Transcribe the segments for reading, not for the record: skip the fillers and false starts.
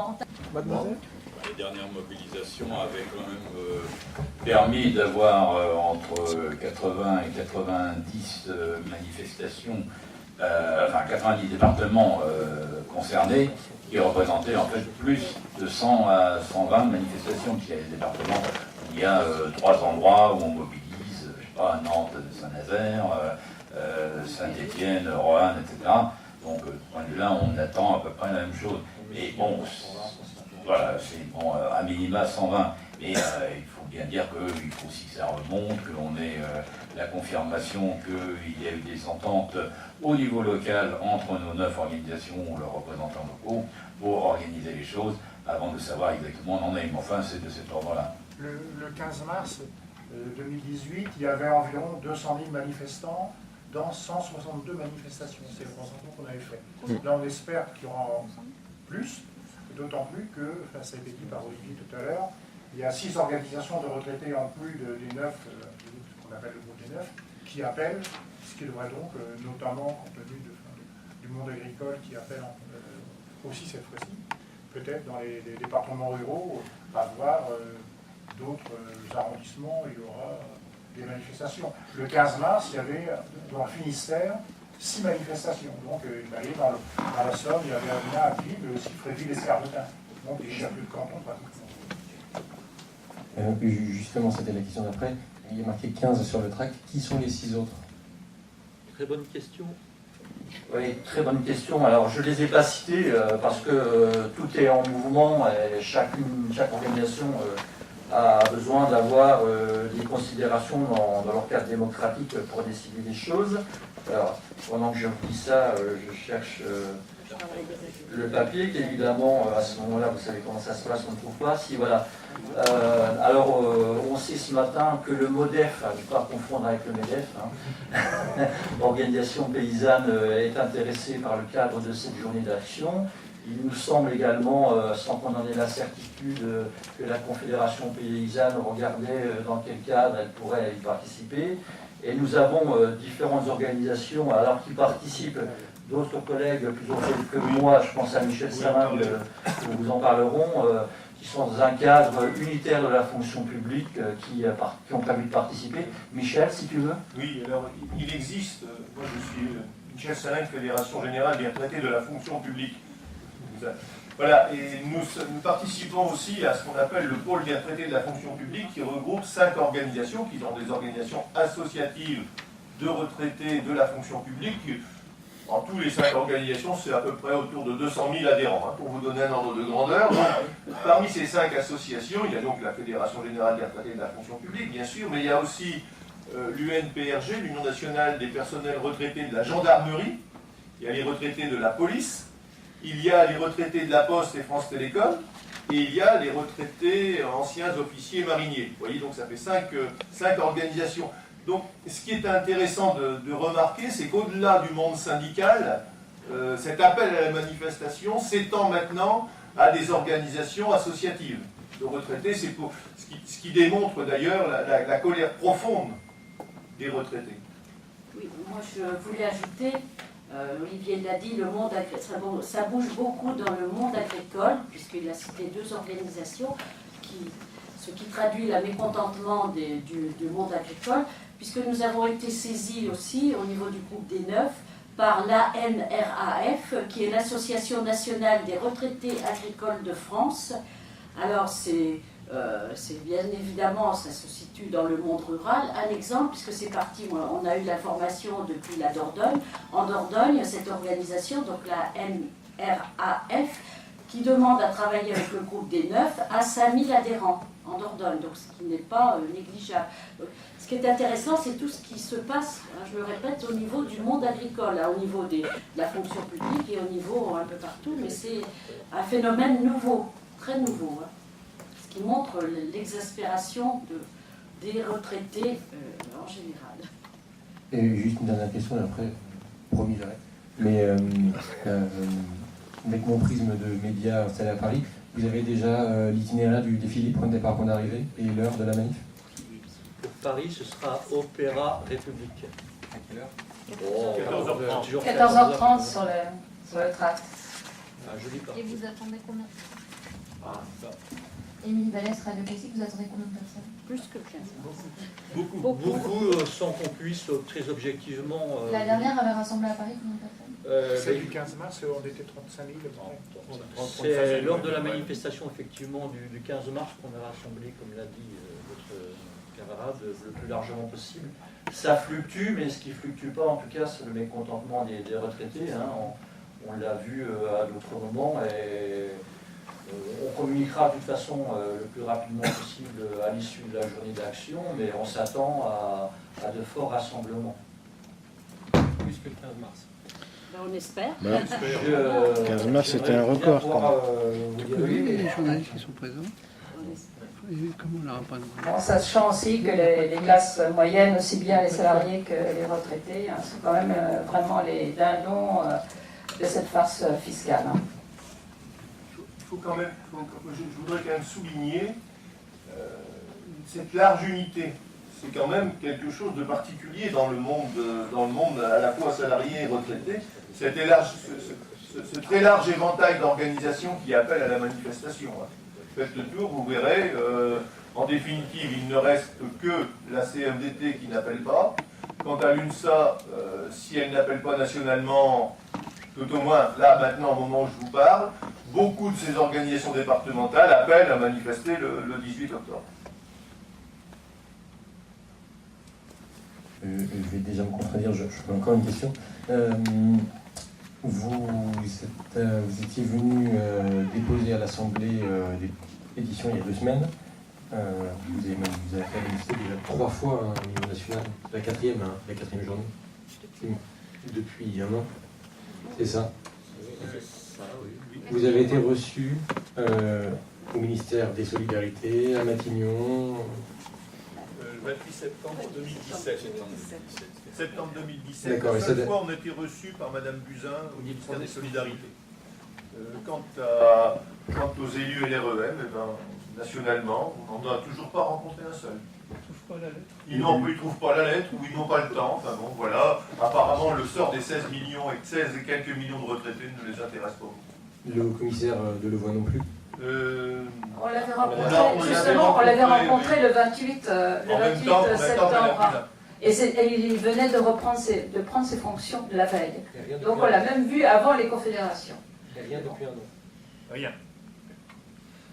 avantage. Mademoiselle ? Les dernières mobilisations avaient quand même permis d'avoir entre 80 et 90 manifestations, enfin 90 départements concernés, qui représentaient en fait plus de 100 à 120 manifestations, puisqu'il y a des départements où il y a 3 endroits où on mobilise, je sais pas, Nantes, Saint-Nazaire, Saint-Étienne, Roanne, etc. Donc, de ce point de vue-là, on attend à peu près la même chose. Mais bon, voilà, c'est bon, à minima 120. Mais il faut bien dire qu'il faut aussi que ça remonte, qu'on ait la confirmation qu'il y a eu des ententes au niveau local entre nos 9 organisations ou leurs représentants locaux pour organiser les choses avant de savoir exactement où on en est. Mais enfin, c'est de cet ordre-là. Le 15 mars 2018, il y avait environ 200 000 manifestants dans 162 manifestations. C'est le recensement qu'on avait fait. Là, on espère qu'il y aura plus, d'autant plus que, enfin, ça a été dit par Olivier tout à l'heure, il y a 6 organisations de retraités en plus des 9, qu'on appelle le groupe des 9, qui appellent, ce qui devrait donc, notamment compte tenu du monde agricole qui appelle aussi cette fois-ci, peut-être dans les départements ruraux, avoir d'autres arrondissements, il y aura des manifestations. Le 15 mars, il y avait dans le Finistère 6 manifestations. Donc, il y avait dans la Somme, il y avait Amiens, Abbeville, mais aussi Fréville-Escargotin. Donc, des chefs-lieux de canton pratiquement. Justement, c'était la question d'après. Il y a marqué 15 sur le tract. Qui sont les 6 autres? Très bonne question. Oui, très bonne question. Alors, je ne les ai pas cités parce que tout est en mouvement et chaque organisation a besoin d'avoir des considérations dans leur cadre démocratique pour décider des choses. Alors, pendant que je vous dis ça, je cherche le papier, qu'évidemment, à ce moment-là, vous savez comment ça se passe, on ne trouve pas. Si, voilà. Alors, on sait ce matin que le MODEF, je ne vais pas confondre avec le MEDEF, hein, l'organisation paysanne est intéressée par le cadre de cette journée d'action. Il nous semble également, sans qu'on en ait la certitude, que la Confédération paysanne regardait dans quel cadre elle pourrait y participer. Et nous avons différentes organisations alors qui participent. D'autres collègues plus âgés que moi, je pense à Michel Samin, qui vous en parleront, qui sont dans un cadre unitaire de la fonction publique, qui ont prévu de participer. Michel, si tu veux. Oui, alors il existe, moi je suis Michel Samin, Fédération Générale des Retraités de la Fonction Publique. Voilà, et nous participons aussi à ce qu'on appelle le pôle des retraités de la fonction publique, qui regroupe 5 organisations, qui sont des organisations associatives de retraités de la fonction publique. En tous les 5 organisations, c'est à peu près autour de 200 000 adhérents, hein, pour vous donner un ordre de grandeur. Donc, parmi ces 5 associations, il y a donc la Fédération Générale des Retraités de la Fonction Publique, bien sûr, mais il y a aussi l'UNPRG, l'Union Nationale des Personnels Retraités de la Gendarmerie, il y a les retraités de la Police, il y a les retraités de la Poste et France Télécom, et il y a les retraités anciens officiers mariniers. Vous voyez, donc ça fait 5 organisations. Donc, ce qui est intéressant de remarquer, c'est qu'au-delà du monde syndical, cet appel à la manifestation s'étend maintenant à des organisations associatives de retraités. C'est ce qui démontre d'ailleurs la colère profonde des retraités. Oui, moi je voulais ajouter, Olivier l'a dit, le monde ça bouge beaucoup dans le monde agricole, puisqu'il a cité 2 organisations, ce qui traduit le mécontentement du monde agricole, puisque nous avons été saisis aussi au niveau du groupe des 9 par l'ANRAF, qui est l'Association nationale des retraités agricoles de France. Alors c'est bien évidemment, ça se situe dans le monde rural. Un exemple, puisque c'est parti, on a eu l'information depuis la Dordogne. En Dordogne, cette organisation, donc la NRAF, qui demande à travailler avec le groupe des 9, a 5000 adhérents en Dordogne, donc ce qui n'est pas négligeable. Donc, ce qui est intéressant, c'est tout ce qui se passe, hein, je le répète, au niveau du monde agricole, hein, au niveau de la fonction publique et au niveau un peu partout, mais c'est un phénomène nouveau, très nouveau, hein, ce qui montre l'exaspération des retraités en général. Et juste une dernière question, et après, promis, j'arrête. Mais avec mon prisme de médias installé à Paris, vous avez déjà l'itinéraire du défilé, point de départ, point d'arrivée, et l'heure de la manif? Pour Paris, ce sera Opéra République. À quelle heure? 14h30. 14h30 sur le tract. Un joli parti. Et vous attendez combien? Ah, ça. Émilie Vallès, Radio Classique, vous attendez combien de personnes? Plus que 15. Beaucoup, sans qu'on puisse très objectivement. La dernière avait rassemblé à Paris combien de personnes? Celle du 15 mars, on était 35 000. C'est lors de la manifestation effectivement du 15 mars qu'on a rassemblé, comme l'a dit votre camarade, le plus largement possible. Ça fluctue, mais ce qui ne fluctue pas, en tout cas, c'est le mécontentement des retraités. Hein. On l'a vu à d'autres moments et on communiquera de toute façon le plus rapidement possible à l'issue de la journée d'action, mais on s'attend à de forts rassemblements. Plus que le 15 mars. Ben, on espère. 15 mars, c'était un record. Oui, les journalistes qui sont présents. Et comment on leur a pas demandé? Bon, sachant aussi que les classes moyennes, aussi bien les salariés que les retraités, hein, sont quand même vraiment les dindons de cette farce fiscale. Hein. Il faut quand même, je voudrais quand même souligner cette large unité. C'est quand même quelque chose de particulier dans le monde à la fois salarié et retraité. Ce très large éventail d'organisations qui appellent à la manifestation. Hein. Faites le tour, vous verrez. En définitive, il ne reste que la CFDT qui n'appelle pas. Quant à l'UNSA, si elle n'appelle pas nationalement, tout au moins là maintenant au moment où je vous parle, beaucoup de ces organisations départementales appellent à manifester le 18 octobre. Je vais déjà me contredire, je fais encore une question. Vous étiez venu déposer à l'Assemblée des pétitions il y a 2 semaines. Vous avez fait manifester déjà 3 fois au niveau national, la 4e journée. Depuis 1 an. C'est ça. Vous avez été reçu au ministère des Solidarités, à Matignon. Le 28 septembre 2017. Septembre 2017. D'accord, La seule fois, on a été reçu par Madame Buzyn au ministère des Solidarités. Quant aux élus LREM, eh ben, nationalement, on n'en a toujours pas rencontré un seul. Ils ne trouvent pas la lettre ou ils n'ont pas le temps. Enfin bon, voilà. Apparemment, le sort des 16 et quelques millions de retraités ne les intéresse pas. Le commissaire de Levoix non plus. On l'avait rencontré, justement, on l'avait rencontré le 28 septembre. Et il venait de prendre ses fonctions la veille. Donc on l'a même vu avant les confédérations. Rien depuis 1 an. Rien.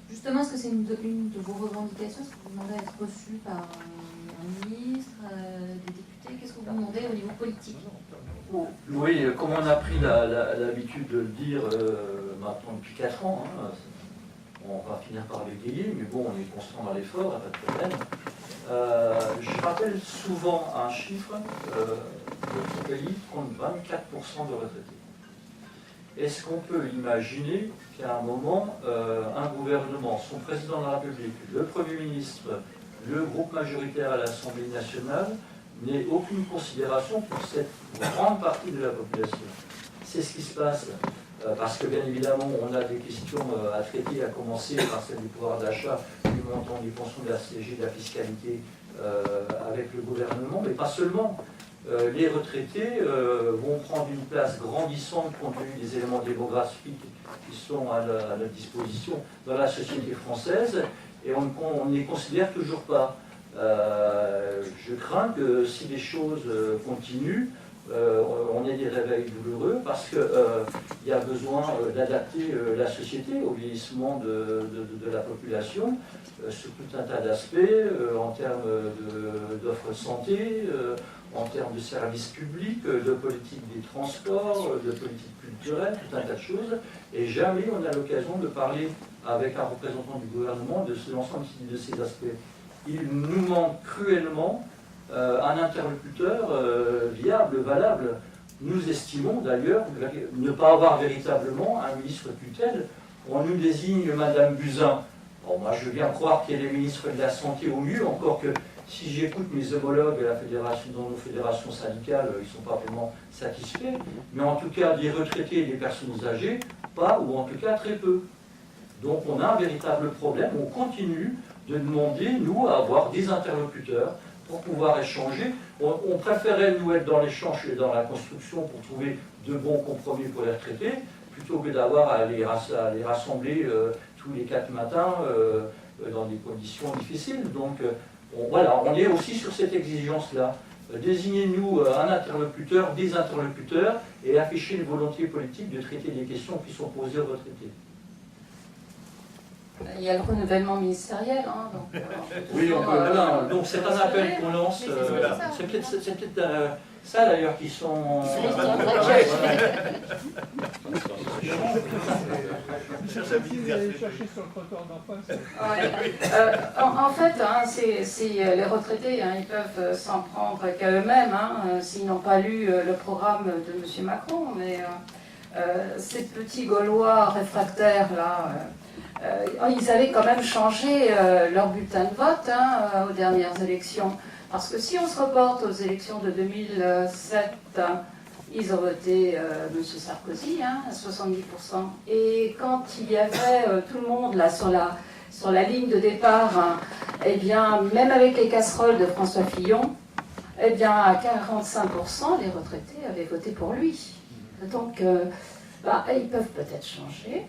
Justement, est-ce que c'est une de vos revendications? Est-ce que vous demandez à être reçu par un ministre, des députés? Qu'est-ce que vous demandez au niveau politique? Oui, comme on a pris l'habitude de le dire maintenant depuis 4 ans, hein, on va finir par bégayer, mais bon, on est constant dans l'effort, pas de problème. Je rappelle souvent un chiffre, notre pays compte 24% de retraités. Est-ce qu'on peut imaginer qu'à un moment, un gouvernement, son président de la République, le Premier ministre, le groupe majoritaire à l'Assemblée nationale, n'ait aucune considération pour cette grande partie de la population? C'est ce qui se passe. Parce que bien évidemment, on a des questions à traiter, à commencer par celle du pouvoir d'achat, du montant des pensions, de la CSG, de la fiscalité avec le gouvernement, mais pas seulement. Les retraités vont prendre une place grandissante compte tenu des éléments démographiques qui sont à la disposition dans la société française, et on ne les considère toujours pas. Je crains que si les choses continuent, on ait des réveils douloureux parce qu'il y a besoin d'adapter la société au vieillissement de la population sur tout un tas d'aspects, en termes d'offres de santé, en termes de services publics, de politique des transports, de politique culturelle, tout un tas de choses. Et jamais on a l'occasion de parler avec un représentant du gouvernement de l'ensemble de ces aspects. Il nous manque cruellement un interlocuteur viable, valable. Nous estimons d'ailleurs ne pas avoir véritablement un ministre tutelle. On nous désigne Madame Buzyn. Bon, moi je veux bien croire qu'elle est ministre de la Santé au mieux, encore que si j'écoute mes homologues à la fédération, dans nos fédérations syndicales, ils ne sont pas vraiment satisfaits. Mais en tout cas, des retraités et des personnes âgées, pas, ou en tout cas très peu. Donc on a un véritable problème. On continue de demander, nous, à avoir des interlocuteurs pour pouvoir échanger. On préférait, nous, être dans l'échange et dans la construction pour trouver de bons compromis pour les retraités, plutôt que d'avoir à les rassembler tous les 4 matins dans des conditions difficiles. Donc voilà, on est aussi sur cette exigence-là. Désignez-nous un interlocuteur, des interlocuteurs, et affichez une volonté politique de traiter des questions qui sont posées aux retraités. Il y a le renouvellement ministériel, hein, donc... oui, donc c'est un appel qu'on lance. C'est peut-être ça d'ailleurs qui sont... En fait, hein, les retraités, hein, ils peuvent s'en prendre qu'à eux-mêmes, hein, s'ils n'ont pas lu le programme de M. Macron, mais ces petits Gaulois réfractaires, là... ils avaient quand même changé leur bulletin de vote hein, aux dernières élections. Parce que si on se reporte aux élections de 2007, ils ont voté M. Sarkozy hein, à 70%. Et quand il y avait tout le monde là sur la ligne de départ, hein, eh bien, même avec les casseroles de François Fillon, eh bien, à 45%, les retraités avaient voté pour lui. Donc, ils peuvent peut-être changer.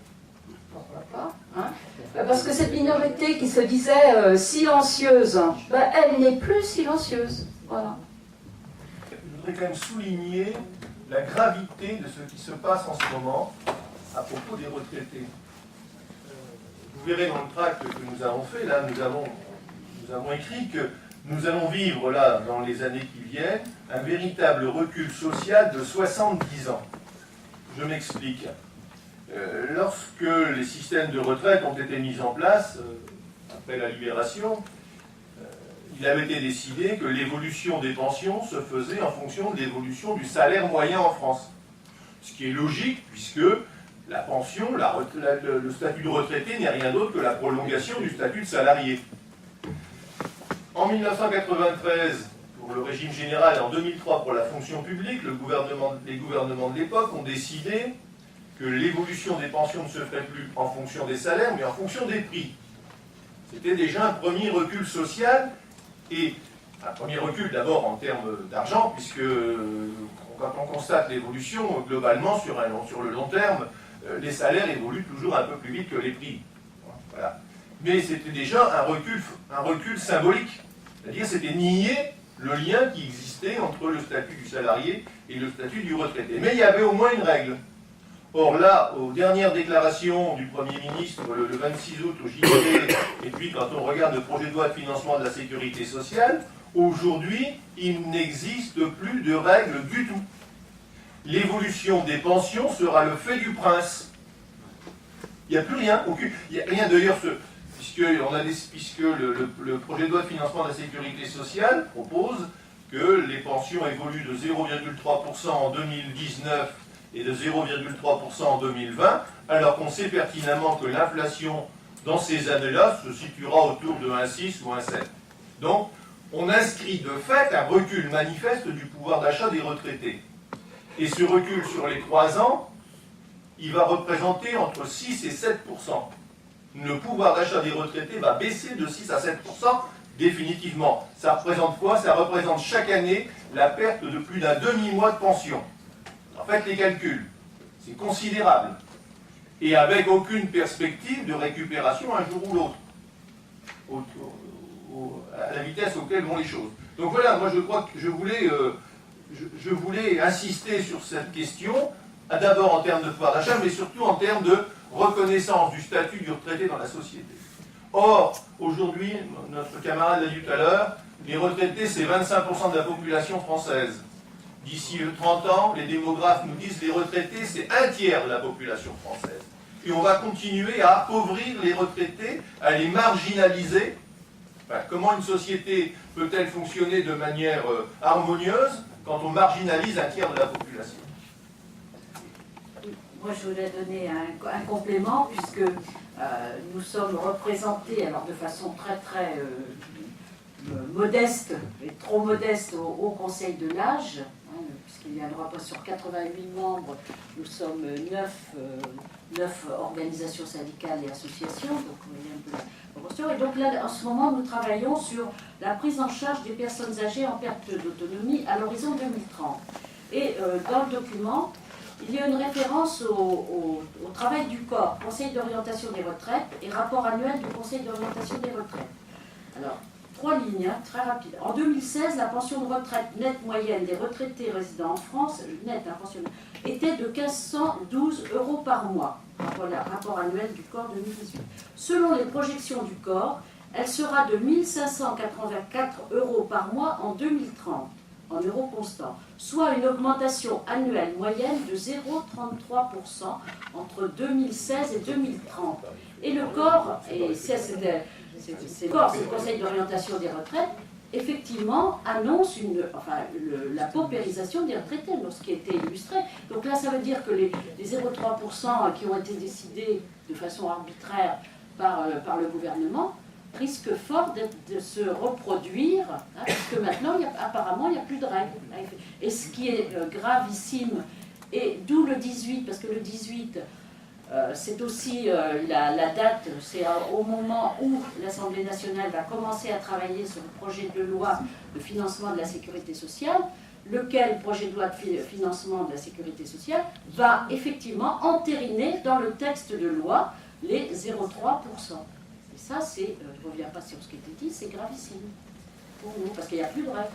Pourquoi pas hein. Parce que cette minorité qui se disait silencieuse, elle n'est plus silencieuse. Voilà. Je voudrais quand même souligner la gravité de ce qui se passe en ce moment à propos des retraités. Vous verrez dans le tract que nous avons fait, là, nous avons écrit que nous allons vivre, là, dans les années qui viennent, un véritable recul social de 70 ans. Je m'explique. Lorsque les systèmes de retraite ont été mis en place, après la Libération, il avait été décidé que l'évolution des pensions se faisait en fonction de l'évolution du salaire moyen en France. Ce qui est logique, puisque la pension, le statut de retraité n'est rien d'autre que la prolongation du statut de salarié. En 1993, pour le régime général, et en 2003 pour la fonction publique, les gouvernements de l'époque ont décidé que l'évolution des pensions ne se ferait plus en fonction des salaires, mais en fonction des prix. C'était déjà un premier recul social, et un premier recul d'abord en termes d'argent, puisque quand on constate l'évolution, globalement, sur le long terme, les salaires évoluent toujours un peu plus vite que les prix. Voilà. Mais c'était déjà un recul symbolique. C'est-à-dire c'était nier le lien qui existait entre le statut du salarié et le statut du retraité. Mais il y avait au moins une règle. Or là, aux dernières déclarations du Premier ministre, le 26 août au JDD, et puis quand on regarde le projet de loi de financement de la sécurité sociale, aujourd'hui, il n'existe plus de règles du tout. L'évolution des pensions sera le fait du prince. Il n'y a plus rien, il n'y a rien d'ailleurs, puisque le projet de loi de financement de la sécurité sociale propose que les pensions évoluent de 0,3% en 2019 et de 0,3% en 2020, alors qu'on sait pertinemment que l'inflation dans ces années-là se situera autour de 1,6 ou 1,7. Donc, on inscrit de fait un recul manifeste du pouvoir d'achat des retraités. Et ce recul sur les 3 ans, il va représenter entre 6 et 7%. Le pouvoir d'achat des retraités va baisser de 6 à 7% définitivement. Ça représente quoi? Ça représente chaque année la perte de plus d'un demi-mois de pension. Faites les calculs, c'est considérable. Et avec aucune perspective de récupération un jour ou l'autre, à la vitesse auquel vont les choses. Donc voilà, moi je crois que je voulais insister sur cette question, d'abord en termes de pouvoir d'achat, mais surtout en termes de reconnaissance du statut du retraité dans la société. Or, aujourd'hui, notre camarade l'a dit tout à l'heure, les retraités c'est 25% de la population française. D'ici 30 ans, les démographes nous disent que les retraités, c'est 1/3 de la population française. Et on va continuer à appauvrir les retraités, à les marginaliser. Enfin, comment une société peut-elle fonctionner de manière harmonieuse quand on marginalise 1/3 de la population? Moi, je voulais donner un complément, puisque nous sommes représentés, alors de façon très modeste, et trop modeste au Conseil de l'âge, puisqu'il y a un droit sur 88 membres, nous sommes 9 organisations syndicales et associations, donc il y a un peu la proportion. Et donc là, en ce moment, nous travaillons sur la prise en charge des personnes âgées en perte d'autonomie à l'horizon 2030. Et dans le document, il y a une référence au travail du corps, Conseil d'orientation des retraites et rapport annuel du Conseil d'orientation des retraites. Alors, 3 lignes, hein, très rapide. En 2016, la pension de retraite nette moyenne des retraités résidant en France, nette, hein, pensionnaire, était de 1512 € par mois. Voilà, rapport annuel du corps 2018. Selon les projections du corps, elle sera de 1584 € par mois en 2030, en euros constants, soit une augmentation annuelle moyenne de 0,33% entre 2016 et 2030. Et le corps, et c'est le Conseil d'orientation des retraites, effectivement annonce la paupérisation des retraités, ce qui a été illustré. Donc là, ça veut dire que les 0,3% qui ont été décidés de façon arbitraire par le gouvernement risquent fort de se reproduire, hein, parce que maintenant, apparemment, il n'y a plus de règles. Et ce qui est gravissime, et d'où le 18, parce que le 18, c'est aussi la date, c'est au moment où l'Assemblée nationale va commencer à travailler sur le projet de loi de financement de la sécurité sociale, lequel projet de loi de financement de la sécurité sociale va effectivement entériner dans le texte de loi les 0,3%. Et ça, je ne reviens pas sur ce qui a été dit, c'est gravissime pour nous, parce qu'il n'y a plus de règles.